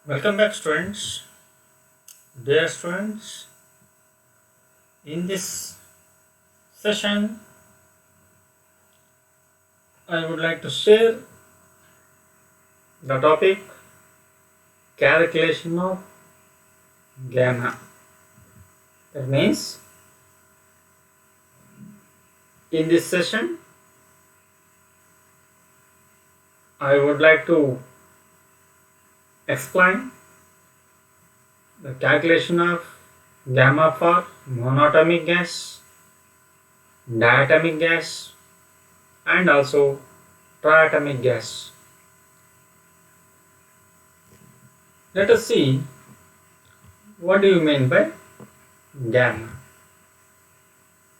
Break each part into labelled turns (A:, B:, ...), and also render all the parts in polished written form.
A: Welcome back, students. Dear students, in this session, I would like to share the topic calculation of gamma. That means, in this session, I would like to explain the calculation of gamma for monatomic gas, diatomic gas, and also triatomic gas. Let us see what do you mean by gamma.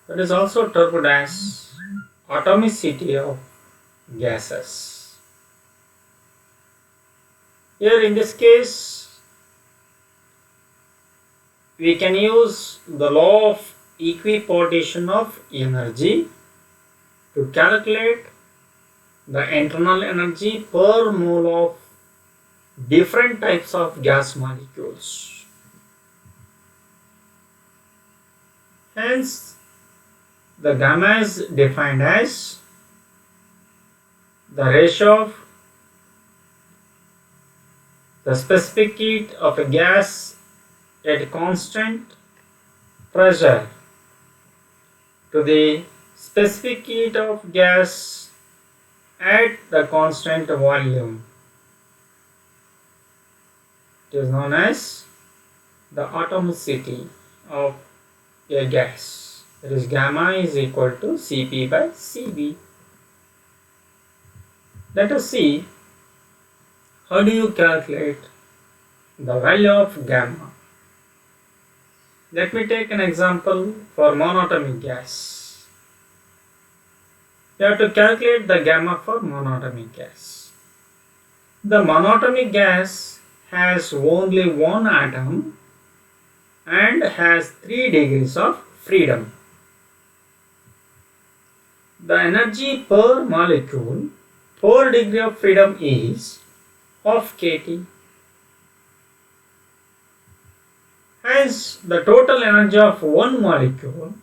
A: That is also termed as atomicity of gases. Here in this case, we can use the law of equipartition of energy to calculate the internal energy per mole of different types of gas molecules. Hence, the gamma is defined as the ratio of the specific heat of a gas at constant pressure to the specific heat of gas at the constant volume. It is known as the atomicity of a gas. That is, gamma is equal to Cp by Cv. Let us see how do you calculate the value of gamma. Let me take an example for monatomic gas. You have to calculate the gamma for monatomic gas. The monatomic gas has only one atom and has 3 degrees of freedom. The energy per molecule per degree of freedom is of kT. Hence, the total energy of one molecule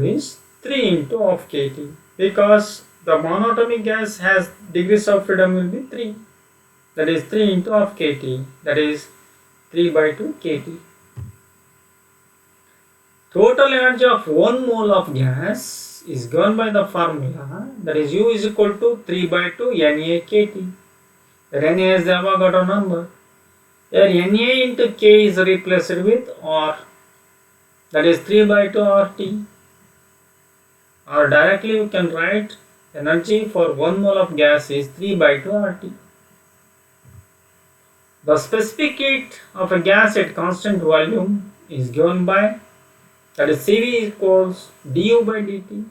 A: is 3 into of kT, because the monatomic gas has degrees of freedom will be 3. That is 3 into of kT, that is 3 by 2 kT. Total energy of 1 mole of gas is given by the formula, that is U is equal to 3 by 2 Na kT. Where Na is the Avogadro number. Here Na into K is replaced with R, that is 3 by 2 RT. Or directly you can write energy for 1 mole of gas is 3 by 2 RT. The specific heat of a gas at constant volume is given by, that is Cv equals du by dt.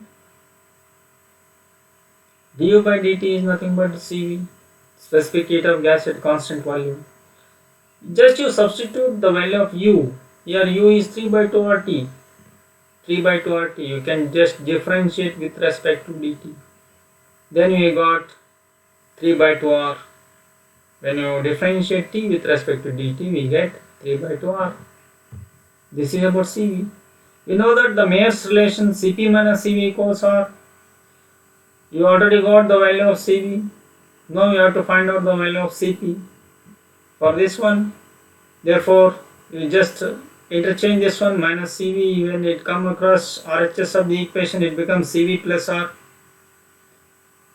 A: Du by dt is nothing but Cv, specific heat of gas at constant volume. Just you substitute the value of U. Here U is 3 by 2 RT. 3 by 2 RT. You can just differentiate with respect to dt. Then we got 3 by 2 R. When you differentiate T with respect to dt, we get 3 by 2 R. This is about Cv. We know that the Mayer's relation Cp minus Cv equals R. You already got the value of Cv. Now you have to find out the value of Cp for this one. Therefore, you just interchange this one minus Cv. When it comes across RHS of the equation, it becomes Cv plus R.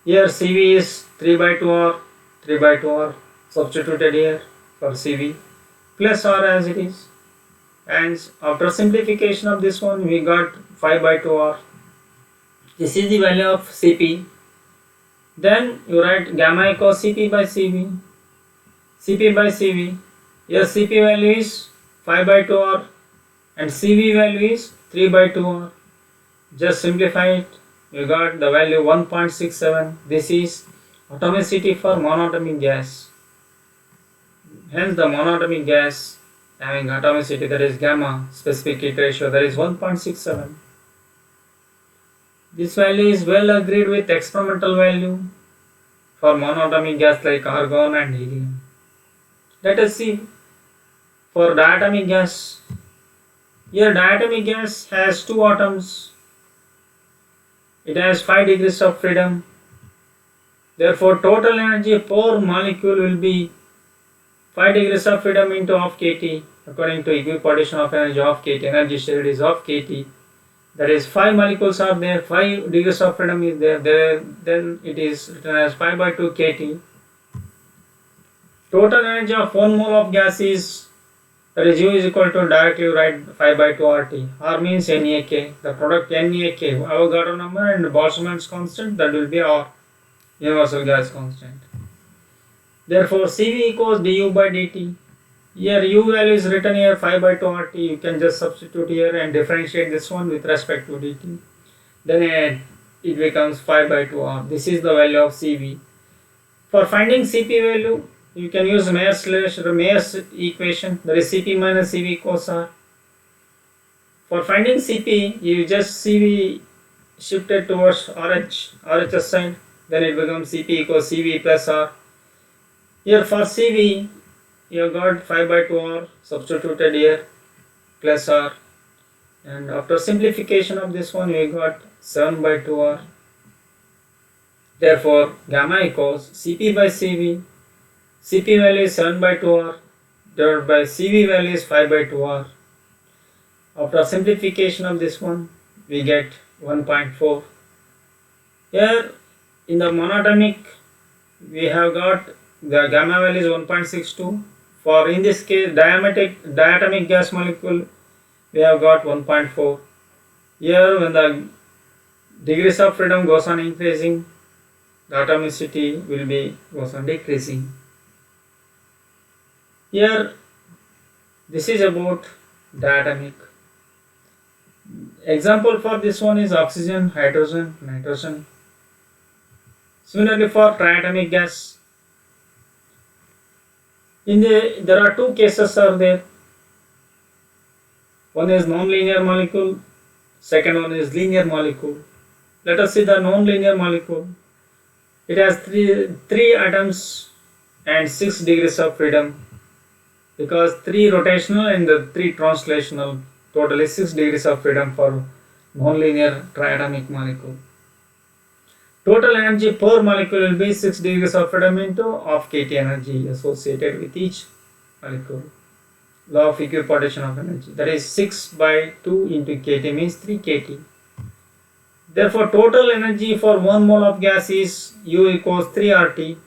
A: Here Cv is 3 by 2 R. 3 by 2 R substituted here for Cv plus R as it is. And after simplification of this one, we got 5 by 2 R. This is the value of Cp. Then you write gamma equals Cp by Cv. Cp by Cv. Here Cp value is 5 by 2 R and Cv value is 3 by 2 R. Just simplify it. You got the value 1.67. This is atomicity for monatomic gas. Hence the monatomic gas having atomicity, that is gamma, specific heat ratio, that is 1.67. This value is well agreed with experimental value for monatomic gas like argon and helium. Let us see for diatomic gas. Here diatomic gas has two atoms. It has 5 degrees of freedom. Therefore, total energy per molecule will be 5 degrees of freedom into half kT according to equipartition of energy of kT. Energy shared is half kT. That is 5 molecules are there, 5 degrees of freedom is there, then it is written as 5 by 2 kT. Total energy of 1 mole of gas is, that is U is equal to, directly write 5 by 2 RT. R means NaK. The product NaK, Avogadro number and Boltzmann's constant, that will be R, universal gas constant. Therefore, Cv equals du by dt. Here U value is written here 5 by 2 RT. You can just substitute here and differentiate this one with respect to dt. Then it becomes 5 by 2 R. This is the value of Cv. For finding Cp value, you can use Mayer's equation, that is Cp minus Cv equals R. For finding Cp, you just Cv shifted towards RHS side, then it becomes Cp equals Cv plus R. Here for Cv, you got 5 by 2 R substituted here plus R, and after simplification of this one, we got 7 by 2 R. Therefore, gamma equals Cp by Cv. Cp value is 7 by 2 R divided by Cv value is 5 by 2 R. After simplification of this one, we get 1.4. Here in the monatomic, we have got the gamma value is 1.62. For in this case diatomic gas molecule, we have got 1.4. Here when the degrees of freedom goes on increasing, the atomicity will be goes on decreasing. Here this is about diatomic. Example for this one is oxygen, hydrogen, nitrogen. Similarly for triatomic gas, there are two cases are there. One is non-linear molecule, second one is linear molecule. Let us see the non-linear molecule. It has three atoms and 6 degrees of freedom, because 3 rotational and the 3 translational, totally 6 degrees of freedom for non-linear triatomic molecule. Total energy per molecule will be 6 degrees of freedom into half kT energy associated with each molecule. Law of equipartition of energy, that is 6 by 2 into kT means 3 kT. Therefore, total energy for 1 mole of gas is U equals 3 RT.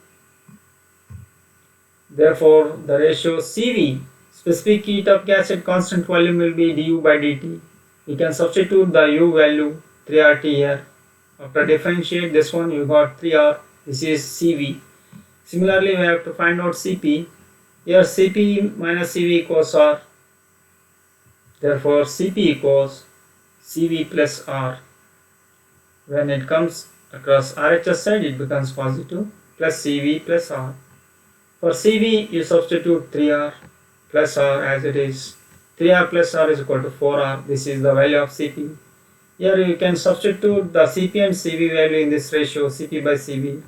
A: Therefore, the ratio Cv, specific heat of gas at constant volume, will be du by dt. We can substitute the U value 3 RT here. After differentiate this one, you got 3R. This is Cv. Similarly, we have to find out Cp. Here Cp minus Cv equals R. Therefore, Cp equals Cv plus R. When it comes across RHS side, it becomes positive, plus Cv plus R. For Cv, you substitute 3R plus R as it is. 3R plus R is equal to 4R. This is the value of Cp. Here you can substitute the Cp and Cv value in this ratio, Cp by Cv.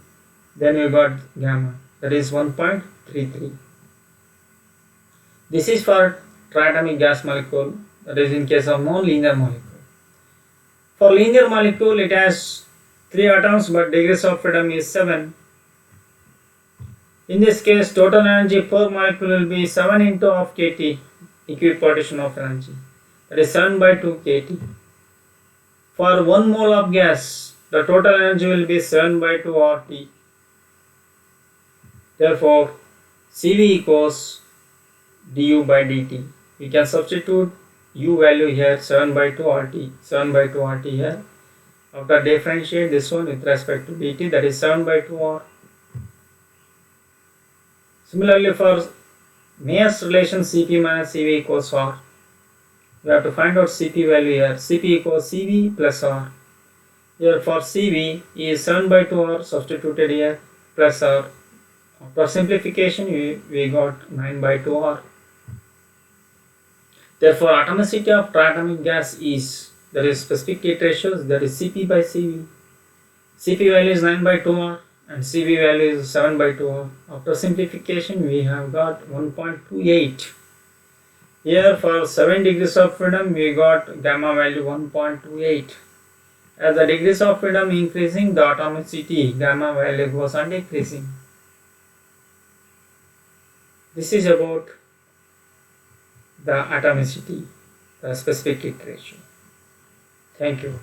A: Then you got gamma, that is 1.33. This is for triatomic gas molecule, that is in case of non-linear molecule. For linear molecule, it has 3 atoms but degrees of freedom is 7. In this case, total energy per molecule will be 7 into half kT, equipartition of energy, that is 7 by 2 kT. For 1 mole of gas, the total energy will be 7 by 2 RT. Therefore, Cv equals du by dt. We can substitute U value here 7 by 2 RT, 7 by 2 RT here. After differentiate this one with respect to dt, that is 7 by 2 R. Similarly, for Mayer's relation Cp minus Cv equals R, we have to find out Cp value here. Cp equals Cv plus R. Here for Cv is 7 by 2 R substituted here plus R. After simplification, we got 9 by 2 R. Therefore, atomicity of triatomic gas is, there is specific heat ratios, that is Cp by Cv. Cp value is 9 by 2 R and CV value is 7 by 2. After simplification we have got 1.28. Here for 7 degrees of freedom we got gamma value 1.28. As the degrees of freedom increasing, the atomicity gamma value goes on decreasing. This is about the atomicity, the specific heat ratio. Thank you.